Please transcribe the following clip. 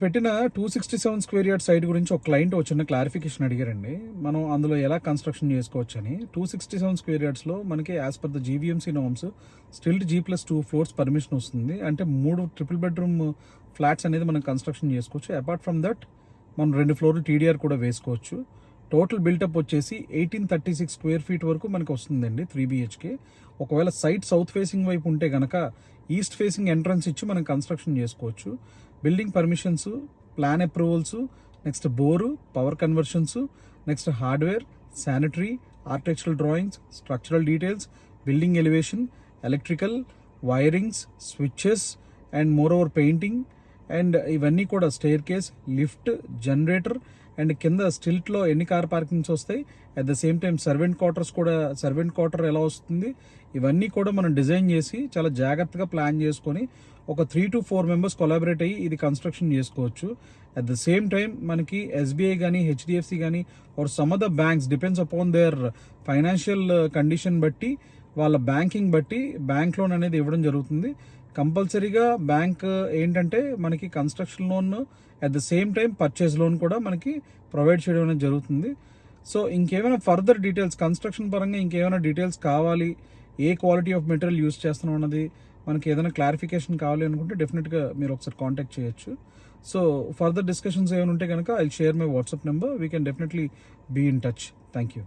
పెట్టిన 267 square yard site గురించి ఒక క్లయింట్ ఒక చిన్న క్లారిఫికేషన్ అడిగారండి. మనం అందులో ఎలా కన్స్ట్రక్షన్ చేసుకోవచ్చు అని. 267 స్క్వేర్ యార్డ్స్లో మనకి as per the GVMC norms stilt G+2 floors permission వస్తుంది. అంటే 3 ట్రిపుల్ బెడ్రూమ్ ఫ్లాట్స్ అనేది మనం కన్స్ట్రక్షన్ చేసుకోవచ్చు. అపార్ట్ ఫ్రమ్ దట్ మనం 2 ఫ్లోర్లు TDR కూడా వేసుకోవచ్చు. టోటల్ బిల్టప్ వచ్చేసి 1836 స్క్వేర్ ఫీట్ వరకు మనకు వస్తుందండి 3 BHK. ఒకవేళ సైట్ సౌత్ ఫేసింగ్ వైపు ఉంటే కనుక ఈస్ట్ ఫేసింగ్ ఎంట్రన్స్ ఇచ్చి మనం కన్స్ట్రక్షన్ చేసుకోవచ్చు. Building permissions, plan approvals, next bore, power conversions, next hardware, sanitary, architectural drawings, structural details, building elevation, electrical, wirings, switches and more over painting and ఇవన్నీ కూడా stair case, lift, generator and కింద స్టిల్ట్లో ఎన్ని car parkings వస్తాయి, at the same time servant quarter ఎలా వస్తుంది, ఇవన్నీ కూడా మనం డిజైన్ చేసి చాలా జాగ్రత్తగా ప్లాన్ చేసుకొని ఒక 3 to 4 మెంబర్స్ కొలాబరేట్ అయ్యి ఇది కన్స్ట్రక్షన్ చేసుకోవచ్చు. అట్ ద సేమ్ టైం మనకి SBI కానీ HDFC కానీ or some other banks depends upon their financial condition బట్టి వాళ్ళ బ్యాంకింగ్ బట్టి బ్యాంక్ లోన్ అనేది ఇవ్వడం జరుగుతుంది. కంపల్సరీగా బ్యాంక్ ఏంటంటే మనకి construction loan at the same time purchase loan కూడా మనకి ప్రొవైడ్ చేయడం అనేది జరుగుతుంది. సో ఇంకేమైనా ఫర్దర్ డీటెయిల్స్ కన్స్ట్రక్షన్ పరంగా ఇంకేమైనా డీటెయిల్స్ కావాలి, ఏ క్వాలిటీ ఆఫ్ మెటీరియల్ యూస్ చేస్తున్నాం అన్నది మనకి ఏదైనా క్లారిఫికేషన్ కావాలి అనుకుంటే డెఫినెట్గా మీరు ఒకసారి కాంటాక్ట్ చేయొచ్చు. సో ఫర్దర్ డిస్కషన్స్ ఏమైనా ఉంటే కనుక I share my WhatsApp number. We can definitely be in touch. Thank you.